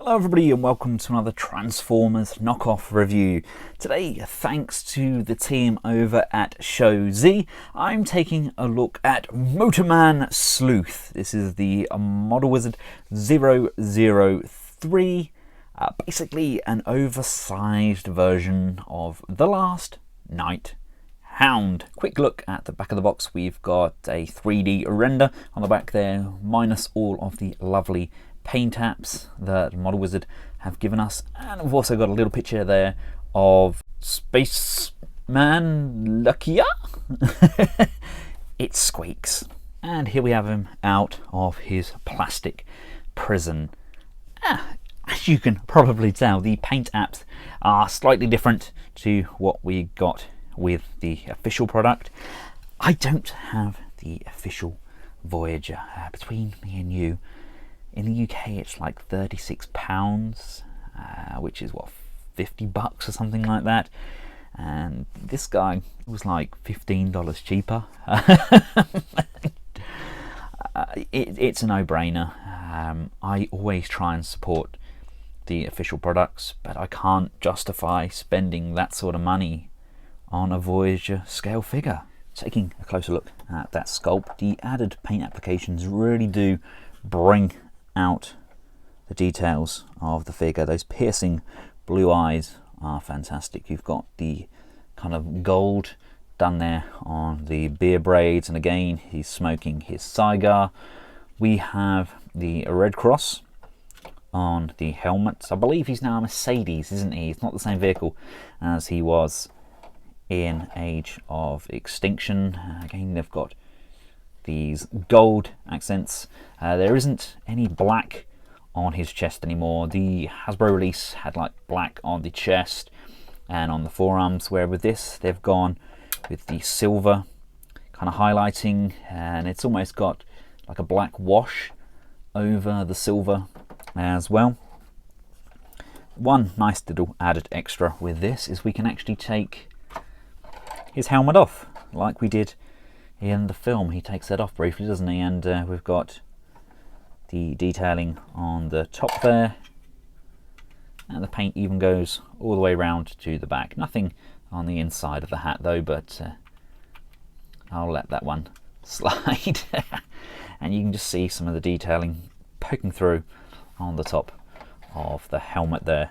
Hello everybody and welcome to another Transformers knockoff review. Today, thanks to the team over at Show Z, I'm taking a look at Motorman Sleuth. This is the MW-003, basically an oversized version of The Last Night Hound. Quick look at the back of the box. We've got a 3D render on the back there, minus all of the lovely paint apps that Model Wizard have given us, and we've also got a little picture there of Spaceman Luckier. It squeaks. And here we have him out of his plastic prison. As you can probably tell, the paint apps are slightly different to what we got with the official product. I don't have the official Voyager. Between me and you, in the UK it's like £36, which is what, $50 or something like that, and this guy was like $15 cheaper. It's a no-brainer. I always try and support the official products, but I can't justify spending that sort of money on a Voyager scale figure. Taking a closer look at that sculpt, the added paint applications really do bring out the details of the figure. Those piercing blue eyes are fantastic. You've got the kind of gold done there on the beer braids, and again he's smoking his cigar. We have the red cross on the helmet. I believe he's now a Mercedes, isn't he? It's not the same vehicle as he was in Age of Extinction. Again, they've got these gold accents. There isn't any black on his chest anymore. The Hasbro release had like black on the chest and on the forearms, where with this they've gone with the silver kind of highlighting, and it's almost got like a black wash over the silver as well. One nice little added extra with this is we can actually take his helmet off like we did in the film. He takes that off briefly, doesn't he? And we've got the detailing on the top there, and the paint even goes all the way around to the back. Nothing on the inside of the hat though, but I'll let that one slide. And you can just see some of the detailing poking through on the top of the helmet there.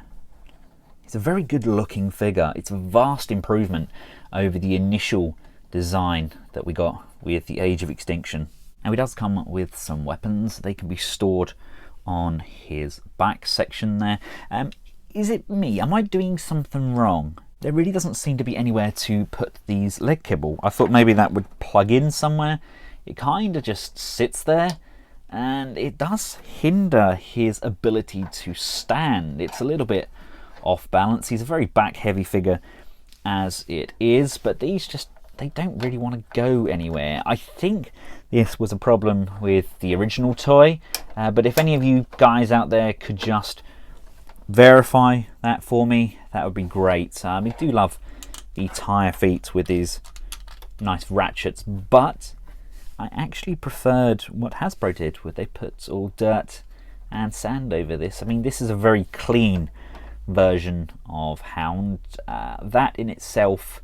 It's a very good looking figure. It's a vast improvement over the initial design that we got with the Age of Extinction. And it does come with some weapons. They can be stored on his back section there. Is it me? Am I doing something wrong? There really doesn't seem to be anywhere to put these leg kibble. I thought maybe that would plug in somewhere. It kind of just sits there, and it does hinder his ability to stand. It's a little bit off balance. He's a very back heavy figure as it is, but these just, they don't really want to go anywhere. I think this was a problem with the original toy, but if any of you guys out there could just verify that for me, that would be great. I do love the tire feet with these nice ratchets, but I actually preferred what Hasbro did, where they put all dirt and sand over this. I mean, this is a very clean version of Hound. That in itself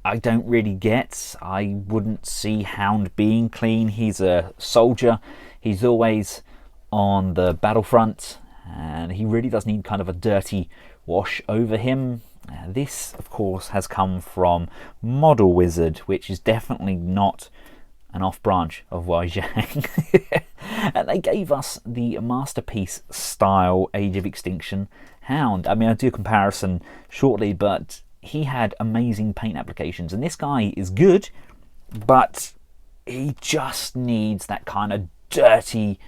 I don't really get. I wouldn't see Hound being clean. He's a soldier. He's always on the battlefront, and he really does need kind of a dirty wash over him. This, of course, has come from Model Wizard, which is definitely not an off branch of Wei Jiang. And they gave us the masterpiece style Age of Extinction Hound. I mean, I'll do a comparison shortly, but he had amazing paint applications, and this guy is good, but he just needs that kind of dirty,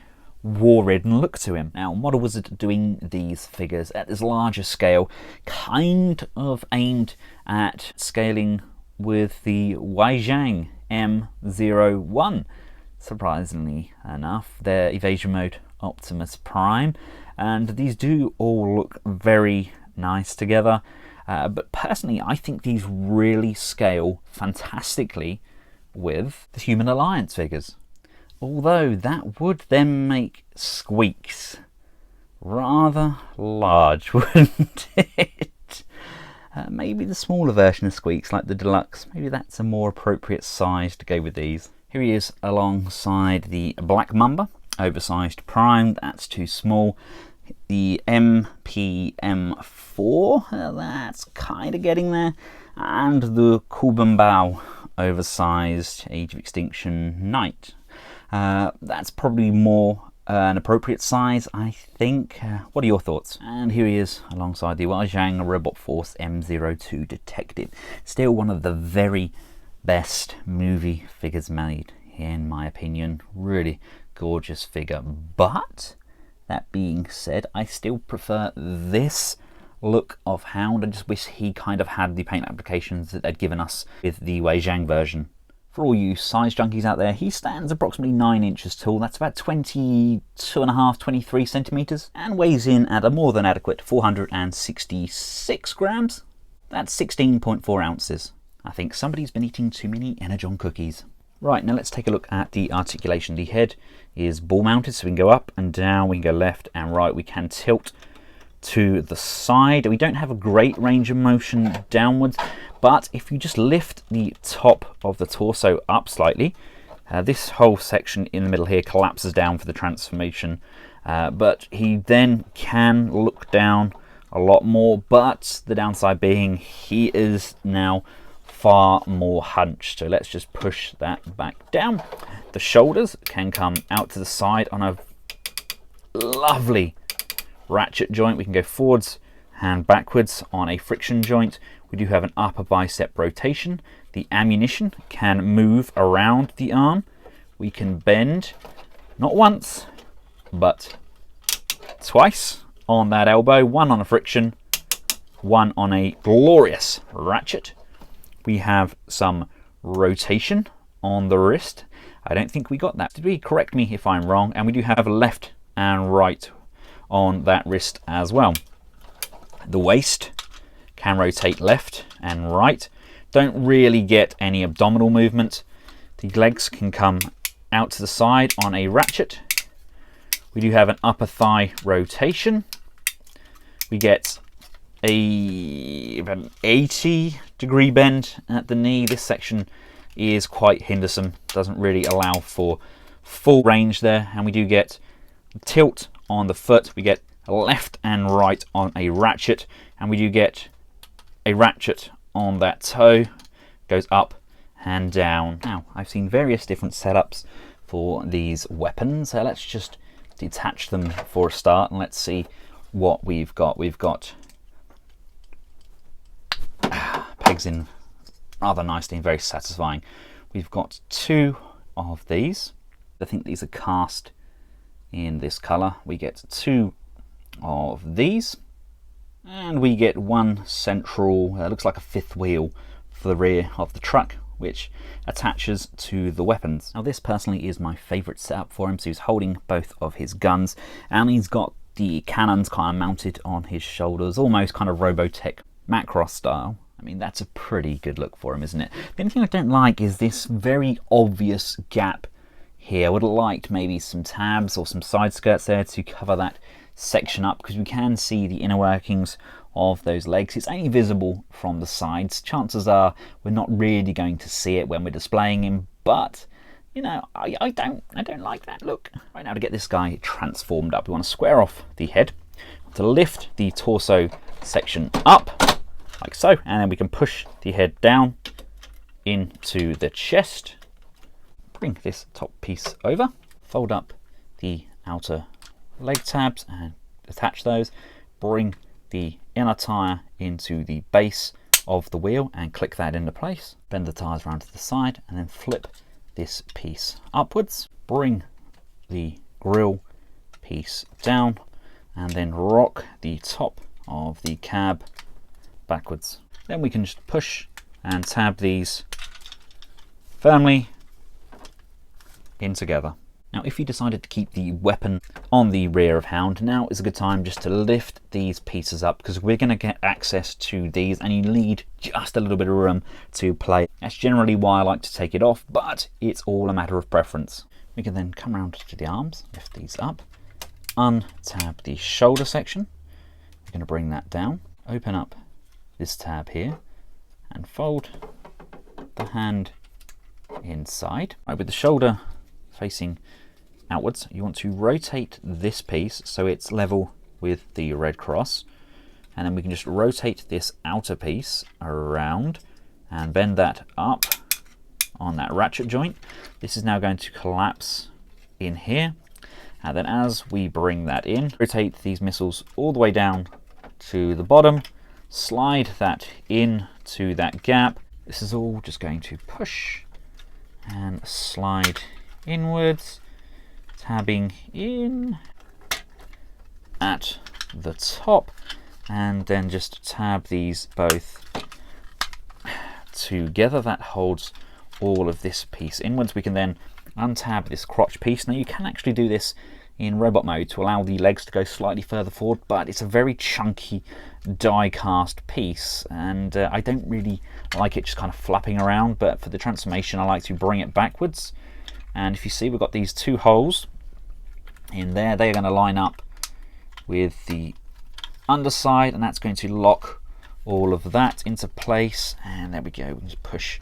war-ridden look to him. Now, Model Wizard doing these figures at this larger scale, kind of aimed at scaling with the Wei Jiang M01. Surprisingly enough, their evasion mode Optimus Prime, and these do all look very nice together. But personally, I think these really scale fantastically with the Human Alliance figures. Although that would then make Squeaks rather large, wouldn't it? Maybe the smaller version of Squeaks, like the Deluxe, maybe that's a more appropriate size to go with these. Here he is alongside the Black Mamba, Oversized Prime, that's too small. The MPM4, that's kind of getting there. And the Kubenbao, Oversized Age of Extinction Knight. That's probably more an appropriate size, I think. What are your thoughts? And here he is alongside the Wei Jiang Robot Force M02 Detective. Still one of the very best movie figures made, in my opinion. Really gorgeous figure. But that being said, I still prefer this look of Hound. I just wish he kind of had the paint applications that they'd given us with the Wei Jiang version. For all you size junkies out there, he stands approximately 9 inches tall. That's about 22.5, 23 centimeters, and weighs in at a more than adequate 466 grams. That's 16.4 ounces. I think somebody's been eating too many Energon cookies. Right, now let's take a look at the articulation. The head is ball mounted, so we can go up and down, we can go left and right, we can tilt to the side. We don't have a great range of motion downwards, but if you just lift the top of the torso up slightly, this whole section in the middle here collapses down for the transformation, but he then can look down a lot more, but the downside being he is now far more hunched. So let's just push that back down. The shoulders can come out to the side on a lovely ratchet joint. We can go forwards and backwards on a friction joint. We do have an upper bicep rotation. The ammunition can move around the arm. We can bend, not once, but twice on that elbow. One on a friction, one on a glorious ratchet. We have some rotation on the wrist. I don't think we got that. Did we? Correct me if I'm wrong. And we do have left and right on that wrist as well. The waist can rotate left and right. Don't really get any abdominal movement. The legs can come out to the side on a ratchet. We do have an upper thigh rotation. We get an 80-degree bend at the knee. This section is quite hindersome, doesn't really allow for full range there. And we do get tilt on the foot. We get left and right on a ratchet, and we do get a ratchet on that toe. Goes up and down. Now, I've seen various different setups for these weapons. Let's just detach them for a start, and let's see what we've got. We've got pegs in rather nicely and very satisfying. We've got 2 of these. I think these are cast in this color. We get 2 of these, and we get 1 central, looks like a 5th wheel for the rear of the truck, which attaches to the weapons. Now this personally is my favorite setup for him. So he's holding both of his guns, and he's got the cannons kind of mounted on his shoulders, almost kind of Robotech Macross style. I mean, that's a pretty good look for him, isn't it? The only thing I don't like is this very obvious gap here. I would have liked maybe some tabs or some side skirts there to cover that section up, because we can see the inner workings of those legs. It's only visible from the sides. Chances are we're not really going to see it when we're displaying him, but you know, I don't like that look. Right, now to get this guy transformed up, we want to square off the head, to lift the torso section up like so, and then we can push the head down into the chest. Bring this top piece over, fold up the outer leg tabs and attach those. Bring the inner tyre into the base of the wheel and click that into place. Bend the tyres around to the side and then flip this piece upwards. Bring the grille piece down and then rock the top of the cab backwards. Then we can just push and tab these firmly in together. Now if you decided to keep the weapon on the rear of Hound, now is a good time just to lift these pieces up, because we're going to get access to these and you need just a little bit of room to play. That's generally why I like to take it off, but it's all a matter of preference. We can then come around to the arms, lift these up, untab the shoulder section. We're going to bring that down, open up this tab here, and fold the hand inside. Right, with the shoulder facing outwards, you want to rotate this piece so it's level with the red cross, and then we can just rotate this outer piece around and bend that up on that ratchet joint. This is now going to collapse in here, and then as we bring that in, rotate these missiles all the way down to the bottom, slide that in to that gap. This is all just going to push and slide inwards, tabbing in at the top, and then just tab these both together. That holds all of this piece inwards. We can then untab this crotch piece. Now you can actually do this in robot mode to allow the legs to go slightly further forward, but it's a very chunky die cast piece, and I don't really like it just kind of flapping around, but for the transformation I like to bring it backwards. And if you see, we've got these two holes in there. They're going to line up with the underside, and that's going to lock all of that into place, and there we go. We can just push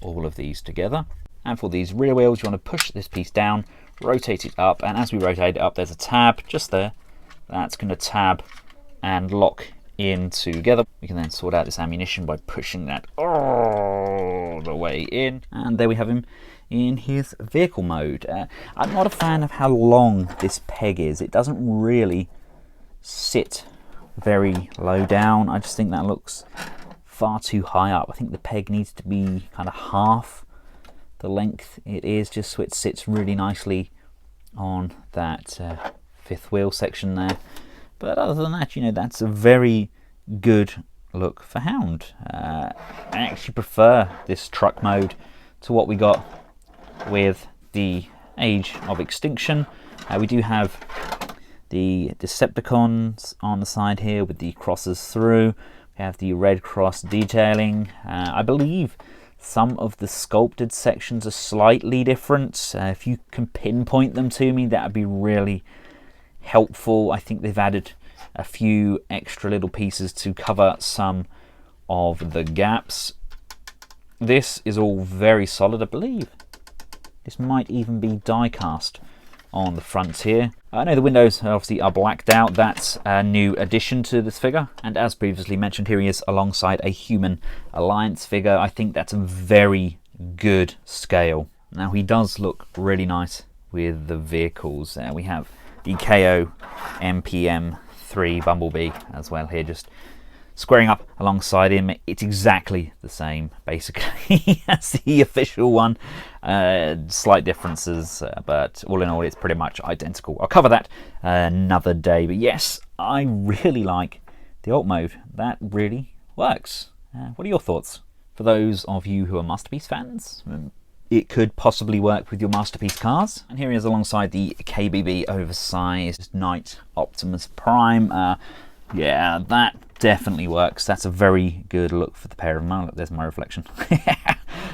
all of these together. And for these rear wheels, you want to push this piece down, rotate it up, and as we rotate it up, there's a tab just there that's going to tab and lock in together. We can then sort out this ammunition by pushing that all the way in, and there we have him in his vehicle mode. I'm not a fan of how long this peg is. It doesn't really sit very low down. I just think that looks far too high up. I think the peg needs to be kind of half the length it is, just so it sits really nicely on that fifth wheel section there. But other than that, you know, that's a very good look for Hound. I actually prefer this truck mode to what we got with the Age of Extinction. We do have the Decepticons on the side here with the crosses through. We have the red cross detailing. I believe some of the sculpted sections are slightly different. If you can pinpoint them to me, that would be really helpful. I think they've added a few extra little pieces to cover some of the gaps. This is all very solid. I believe this might even be die cast on the front here. I know the windows obviously are blacked out. That's a new addition to this figure, and as previously mentioned, here he is alongside a Human Alliance figure. I think that's a very good scale. Now he does look really nice with the vehicles. We have the KO MPM-3 Bumblebee as well here, just squaring up alongside him. It's exactly the same basically as the official one. Slight differences, but all in all it's pretty much identical. I'll cover that another day, but yes, I really like the alt mode. That really works. What are your thoughts? For those of you who are Masterpiece fans, it could possibly work with your Masterpiece cars. And here he is alongside the KBB Oversized Knight Optimus Prime. Yeah, that definitely works. That's a very good look for the pair of them. Oh, look, there's my reflection.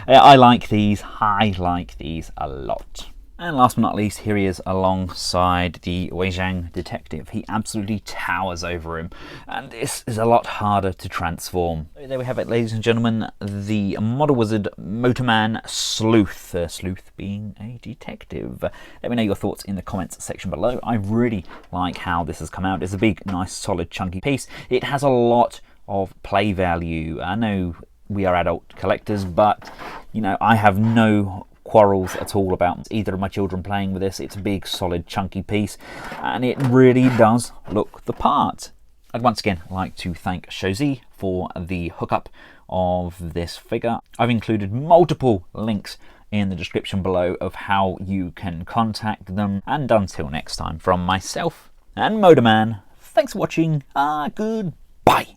I like these. I like these a lot. And last but not least, here he is alongside the Wei Jiang detective. He absolutely towers over him, and this is a lot harder to transform. There we have it, ladies and gentlemen, the model wizard Motorman Sleuth. Sleuth being a detective. Let me know your thoughts in the comments section below. I really like how this has come out. It's a big, nice, solid, chunky piece. It has a lot of play value. I know we are adult collectors, but you know, I have no quarrels at all about either of my children playing with this. It's a big, solid, chunky piece, and it really does look the part. I'd once again like to thank Shozi for the hookup of this figure. I've included multiple links in the description below of how you can contact them. And until next time, from myself and Motorman, thanks for watching. Goodbye.